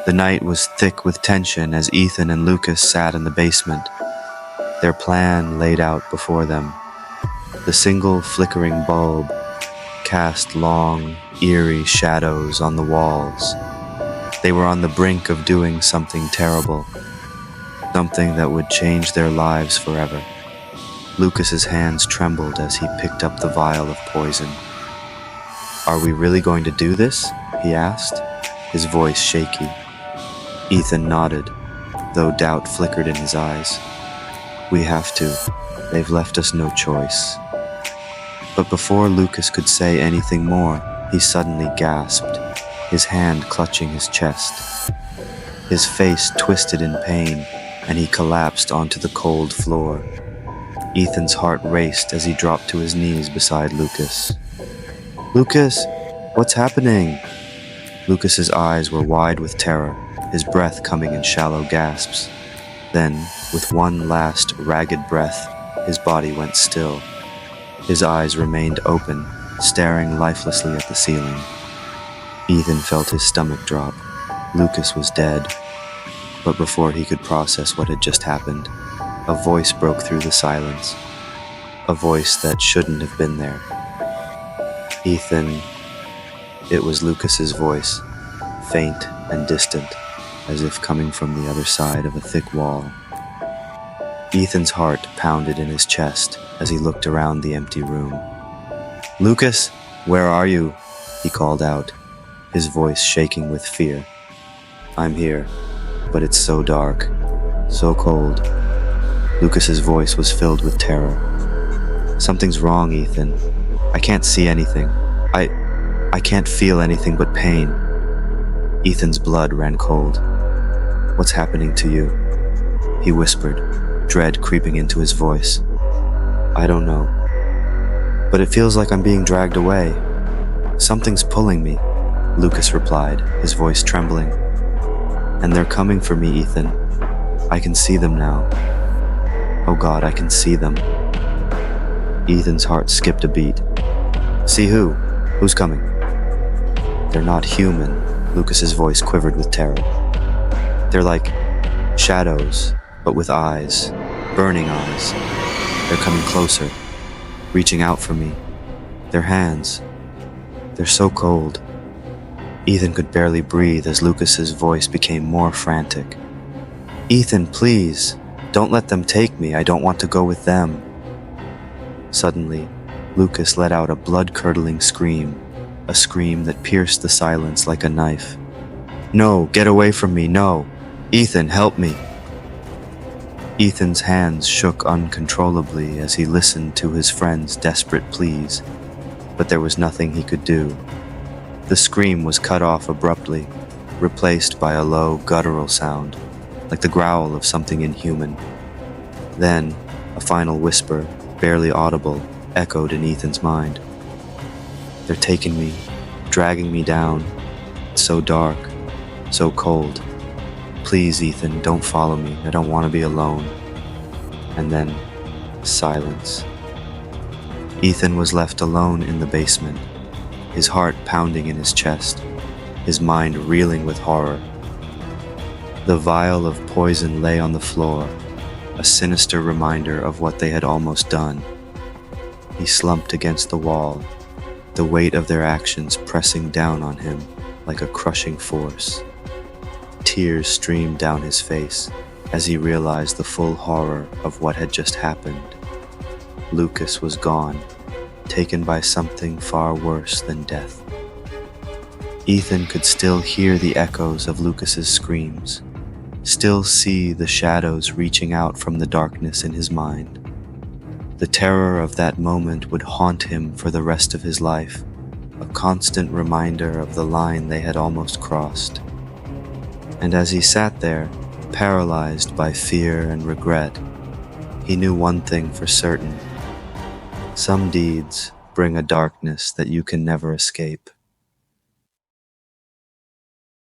The night was thick with tension as Ethan and Lucas sat in the basement, their plan laid out before them. The single flickering bulb cast long, eerie shadows on the walls. They were on the brink of doing something terrible, something that would change their lives forever. Lucas's hands trembled as he picked up the vial of poison. "Are we really going to do this?" he asked, his voice shaky. Ethan nodded, though doubt flickered in his eyes. "We have to. They've left us no choice." But before Lucas could say anything more, he suddenly gasped, his hand clutching his chest. His face twisted in pain, and he collapsed onto the cold floor. Ethan's heart raced as he dropped to his knees beside Lucas. "Lucas, what's happening?" Lucas's eyes were wide with terror, his breath coming in shallow gasps. Then, with one last ragged breath, his body went still. His eyes remained open, staring lifelessly at the ceiling. Ethan felt his stomach drop. Lucas was dead. But before he could process what had just happened, a voice broke through the silence. A voice that shouldn't have been there. "Ethan." It was Lucas's voice, faint and distant, as if coming from the other side of a thick wall. Ethan's heart pounded in his chest as he looked around the empty room. "Lucas, where are you?" he called out, his voice shaking with fear. "I'm here, but it's so dark, so cold." Lucas's voice was filled with terror. "Something's wrong, Ethan. I can't see anything. I can't feel anything but pain." Ethan's blood ran cold. "What's happening to you?" he whispered, dread creeping into his voice. "I don't know. But it feels like I'm being dragged away. Something's pulling me," Lucas replied, his voice trembling. "And they're coming for me, Ethan. I can see them now. Oh God, I can see them." Ethan's heart skipped a beat. "See who? Who's coming?" "They're not human." Lucas's voice quivered with terror. "They're like shadows, but with eyes, burning eyes. They're coming closer, reaching out for me. Their hands, they're so cold." Ethan could barely breathe as Lucas's voice became more frantic. "Ethan, please, don't let them take me. I don't want to go with them." Suddenly, Lucas let out a blood-curdling scream, a scream that pierced the silence like a knife. "No, get away from me, no! Ethan, help me!" Ethan's hands shook uncontrollably as he listened to his friend's desperate pleas, but there was nothing he could do. The scream was cut off abruptly, replaced by a low, guttural sound, like the growl of something inhuman. Then, a final whisper, barely audible, echoed in Ethan's mind. "They're taking me, dragging me down. It's so dark, so cold. Please, Ethan, don't follow me. I don't want to be alone." And then, silence. Ethan was left alone in the basement, his heart pounding in his chest, his mind reeling with horror. The vial of poison lay on the floor, a sinister reminder of what they had almost done. He slumped against the wall, the weight of their actions pressing down on him like a crushing force. Tears streamed down his face as he realized the full horror of what had just happened. Lucas was gone, taken by something far worse than death. Ethan could still hear the echoes of Lucas's screams, still see the shadows reaching out from the darkness in his mind. The terror of that moment would haunt him for the rest of his life, a constant reminder of the line they had almost crossed. And as he sat there, paralyzed by fear and regret, he knew one thing for certain. Some deeds bring a darkness that you can never escape.